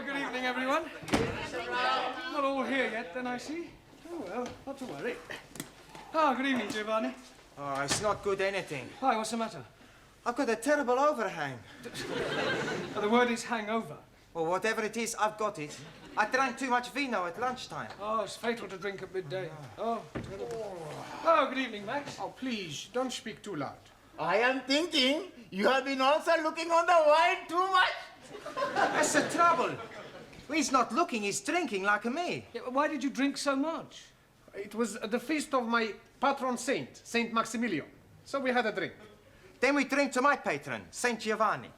Good evening, everyone. Not all here yet, then, I see. Oh, well, not to worry. Good evening, Giovanni. Oh, it's not good anything. Hi, what's the matter? I've got a terrible overhang. The word is hangover. Well, whatever it is, I've got it. I drank too much vino at lunchtime. Oh, it's fatal to drink at midday. Oh, terrible. Oh, good evening, Max. Oh, please, don't speak too loud. I am thinking you have been also looking on the wine too much. That's the trouble. He's not looking, he's drinking like me. Yeah, why did you drink so much? It was the feast of my patron saint, Saint Maximilian. So we had a drink. Then we drink to my patron, Saint Giovanni.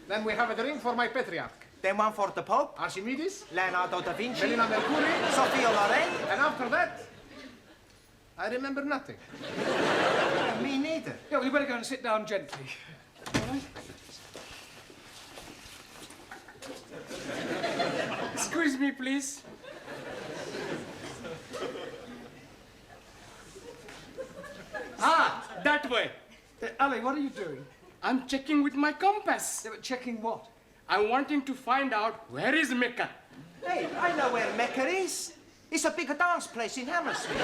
Then we have a drink for my patriarch, Then one for the Pope, Archimedes, Leonardo da Vinci, Melina Mercury, Sophia Loren. and after that, I remember nothing. Me neither. Yeah, well, you better go and sit down gently. All right? Excuse me, please. That way. Ali, what are you doing? I'm checking with my compass. Yeah, but checking what? I'm wanting to find out where is Mecca. Hey, I know where Mecca is. It's a big dance place in Hammersmith.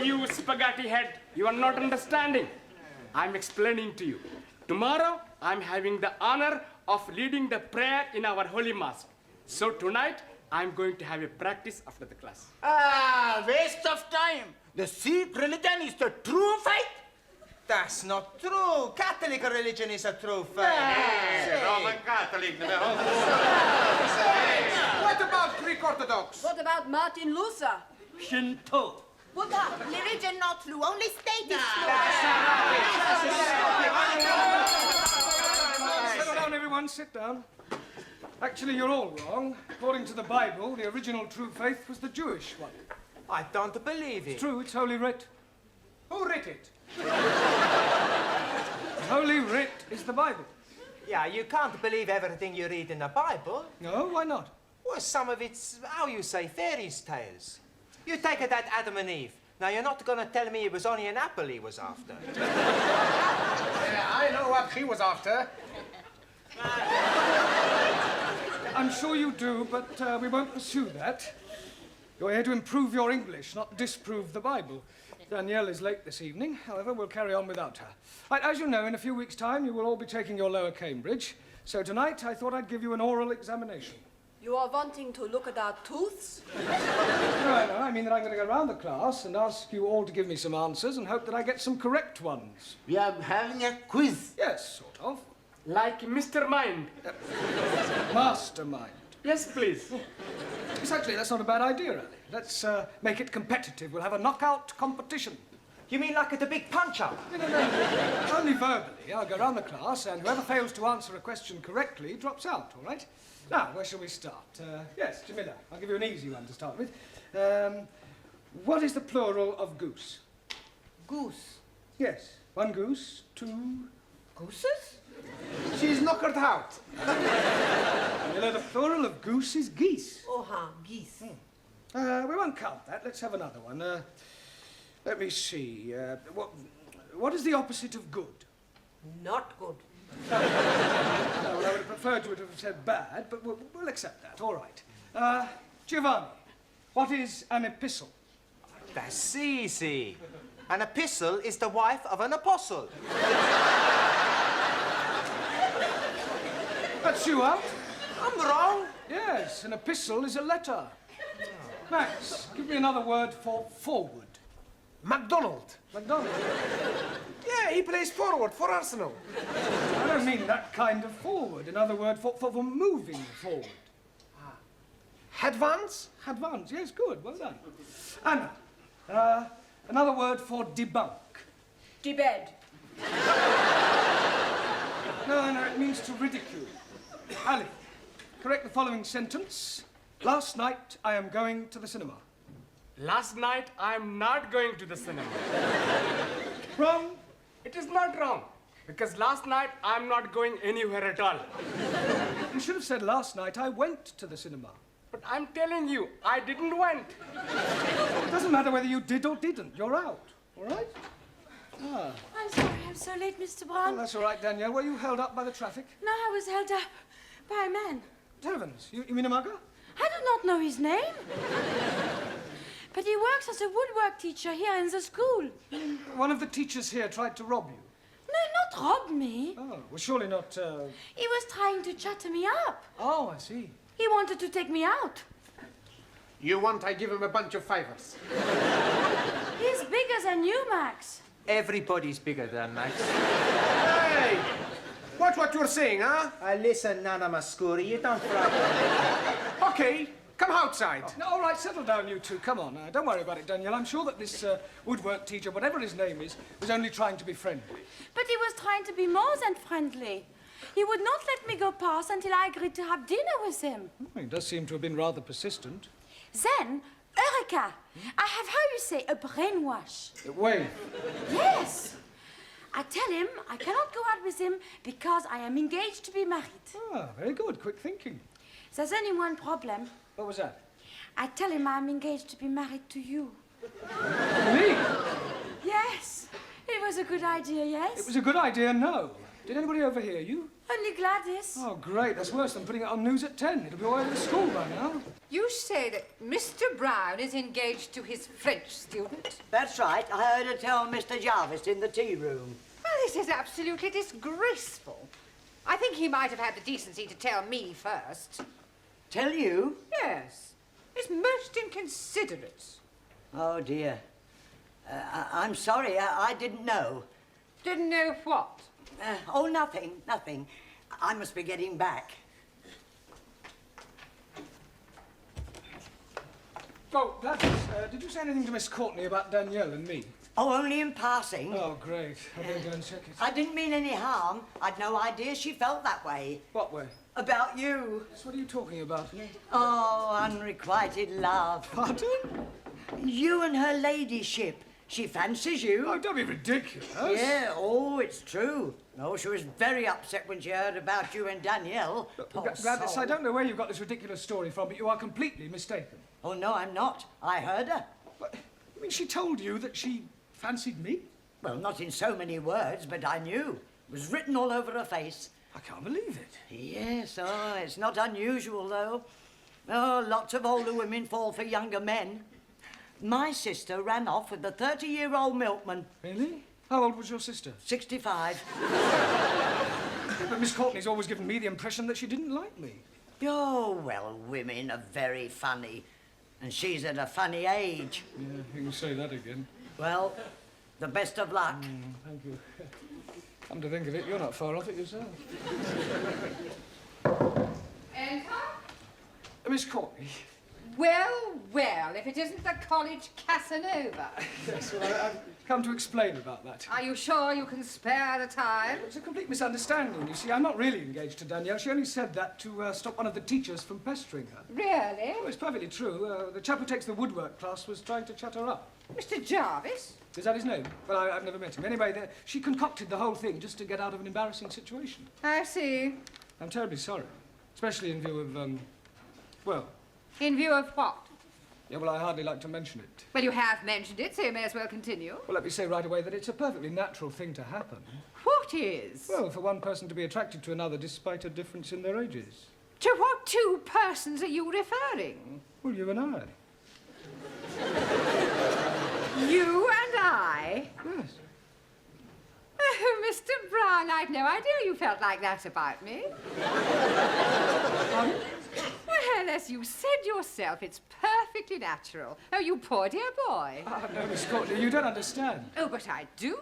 You spaghetti head. You are not understanding. I'm explaining to you. Tomorrow, I'm having the honor of leading the prayer in our holy mosque. So tonight, I'm going to have a practice after the class. Waste of time. The Sikh religion is the true faith. That's not true. Catholic religion is a true faith. Roman Catholic. What about Greek Orthodox? What about Martin Luther? Shinto. Buddha, religion not true, only state is true. Settle down, everyone, sit down. Actually, you're all wrong. According to the Bible, the original true faith was the Jewish one. I don't believe it. It's true, it's Holy Writ. Who wrote it? Holy Writ is the Bible. Yeah, you can't believe everything you read in the Bible. No, why not? Well, some of it's, how you say, fairy tales. You take it that Adam and Eve. Now, you're not going to tell me it was only an apple he was after. I know what he was after. I'm sure you do, but we won't pursue that. You're here to improve your English, not disprove the Bible. Danielle is late this evening. However, we'll carry on without her. Right, as you know, in a few weeks' time, you will all be taking your lower Cambridge. So tonight, I thought I'd give you an oral examination. You are wanting to look at our tooths? No, I mean that I'm going to go around the class and ask you all to give me some answers and hope that I get some correct ones. We are having a quiz. Yes, sort of. Like Mr. Mind. Mastermind. Yes, please. Yes, actually, that's not a bad idea, Ali. Let's make it competitive. We'll have a knockout competition. You mean like at a big punch-up? No. Only verbally. I'll go around the class, and whoever fails to answer a question correctly drops out, all right? Now, where shall we start? Yes, Jamila, I'll give you an easy one to start with. What is the plural of goose? Goose. Yes, one goose, two... Gooses? She's knockered out. Jamila, the plural of goose is geese. Geese. We won't count that. Let's have another one. Let me see. What is the opposite of good? Not good. Well, I would have preferred you to have said bad, but we'll accept that. All right. Giovanni, what is an epistle? That's easy. An epistle is the wife of an apostle. That's you out. I'm wrong. Yes, an epistle is a letter. Max, give me another word for forward. MacDonald. McDonald. Yeah, he plays forward for Arsenal. I don't mean that kind of forward. Another word for moving forward. Advance? Advance, yes, good, well done. Anna, another word for debunk. Debed. No, it means to ridicule. Ali, correct the following sentence. Last night, I am going to the cinema. Last night, I'm not going to the cinema. Wrong. It is not wrong. Because last night, I'm not going anywhere at all. You should have said last night I went to the cinema. But I'm telling you, I didn't went. It doesn't matter whether you did or didn't. You're out, all right? I'm sorry I'm so late, Mr. Brown. Well, that's all right, Danielle. Were you held up by the traffic? No, I was held up by a man. Heavens, you mean a mugger? I do not know his name. But he works as a woodwork teacher here in the school. One of the teachers here tried to rob you. No, not rob me. Oh, well, surely not, He was trying to chatter me up. Oh, I see. He wanted to take me out. You want I give him a bunch of fivers? He's bigger than you, Max. Everybody's bigger than Max. Hey! Watch what you're saying, huh? Listen, Nana Mascuri, you don't frighten Okay, come outside. No, all right, settle down, you two. Come on. Don't worry about it, Danielle. I'm sure that this woodwork teacher, whatever his name is, was only trying to be friendly. But he was trying to be more than friendly. He would not let me go past until I agreed to have dinner with him. He does seem to have been rather persistent. Then, Eureka! I have, how you say, a brainwash. Wait. Yes! I tell him I cannot go out with him because I am engaged to be married. Ah, very good. Quick thinking. There's only one problem. What was that? I tell him I'm engaged to be married to you. Me? Yes! It was a good idea, yes? It was a good idea, no. Did anybody overhear you? Only Gladys. Oh, great. That's worse than putting it on news at 10. It'll be all over the school by now. You say that Mr. Brown is engaged to his French student? That's right. I heard her tell Mr. Jarvis in the tea room. Well, this is absolutely disgraceful. I think he might have had the decency to tell me first. Tell you? Yes. It's most inconsiderate. Oh, dear. I'm sorry. I didn't know. Didn't know what? Oh, nothing. Nothing. I must be getting back. Oh, Gladys, did you say anything to Miss Courtney about Danielle and me? Oh, only in passing. Oh, great. I better go and check it. I didn't mean any harm. I'd no idea she felt that way. What way? About you. So what are you talking about? Oh, unrequited love. Pardon? You and her ladyship. She fancies you. Oh, don't be ridiculous. Yeah, oh, it's true. No, she was very upset when she heard about you and Danielle. Poor Gladys, soul. I don't know where you got this ridiculous story from, but you are completely mistaken. Oh, no, I'm not. I heard her. But, I mean, she told you that she fancied me? Well, not in so many words, but I knew. It was written all over her face. I can't believe it. Yes, oh, it's not unusual, though. Oh, lots of older women fall for younger men. My sister ran off with a 30-year-old milkman. Really? How old was your sister? 65. But Miss Courtney's always given me the impression that she didn't like me. Oh, well, women are very funny. And she's at a funny age. Yeah, you can say that again. Well, the best of luck. Thank you. Come to think of it, you're not far off it yourself. Enter? Miss Courtney. Well, well, if it isn't the college Casanova. Yes, well, I've come to explain about that. Are you sure you can spare the time? It's a complete misunderstanding. You see, I'm not really engaged to Danielle. She only said that to stop one of the teachers from pestering her. Really? Oh, it's perfectly true. The chap who takes the woodwork class was trying to chat her up. Mr. Jarvis? Is that his name? Well, I've never met him. Anyway, she concocted the whole thing just to get out of an embarrassing situation. I see. I'm terribly sorry. Especially in view of, well... In view of what? Yeah, well, I hardly like to mention it. Well, you have mentioned it, so you may as well continue. Well, let me say right away that it's a perfectly natural thing to happen. What is? Well, for one person to be attracted to another despite a difference in their ages. To what two persons are you referring? Well, you and I. You and I? Yes. Oh, Mr. Brown, I'd no idea you felt like that about me. Well, as you said yourself, it's perfectly natural. Oh, you poor dear boy. Ah, no, Miss Courtney, you don't understand. Oh, but I do.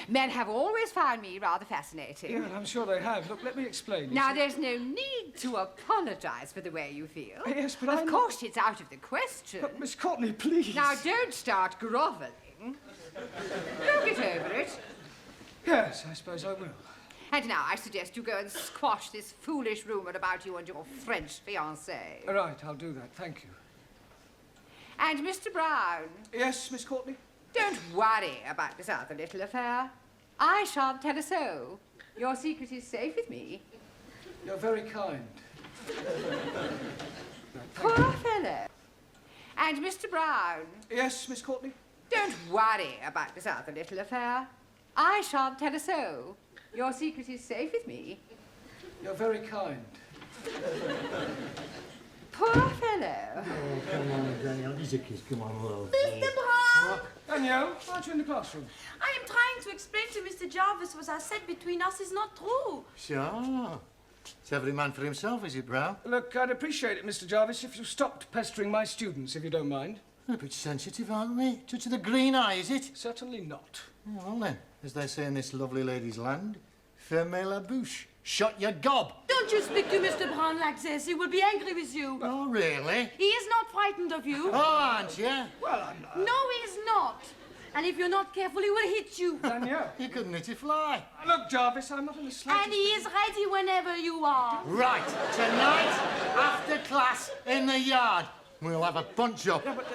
Men have always found me rather fascinating. Yeah, I'm sure they have. Look, let me explain. You Now, see- there's no need to apologize for the way you feel. Yes, but Of I'm not- course, it's out of the question. But, Miss Courtney, please. Now, don't start grovelling. Don't get over it. Yes, I suppose I will. And now I suggest you go and squash this foolish rumour about you and your French fiancée. All right, I'll do that. Thank you. And Mr. Brown, Yes, Miss Courtney? don't worry about this other little affair. I shan't tell a soul. Your secret is safe with me. You're very kind. Poor fellow. And Mr. Brown, Yes, Miss Courtney? don't worry about this other little affair. I shan't tell a soul. Your secret is safe with me. You're very kind. Poor fellow. Oh, come on, Danielle. He's a kiss. Come on, love. Mr. Brown! Danielle, aren't you in the classroom? I am trying to explain to Mr. Jarvis what I said between us is not true. Sure. It's every man for himself, is it, Brown? Look, I'd appreciate it, Mr. Jarvis, if you stopped pestering my students, if you don't mind. They're a bit sensitive, aren't they? Touch of the green eye, is it? Certainly not. Well, then, as they say in this lovely lady's land, fermez la bouche. Shut your gob. Don't you speak to Mr. Brown like this. He will be angry with you. Oh, really? He is not frightened of you. Oh, aren't you? Well, I'm not. No, he is not. And if you're not careful, he will hit you. Danielle. You couldn't hit a fly. Look, Jarvis, I'm not in the slightest... And he is ready whenever you are. Right, tonight, after class, in the yard, we'll have a punch-up. Yeah, but,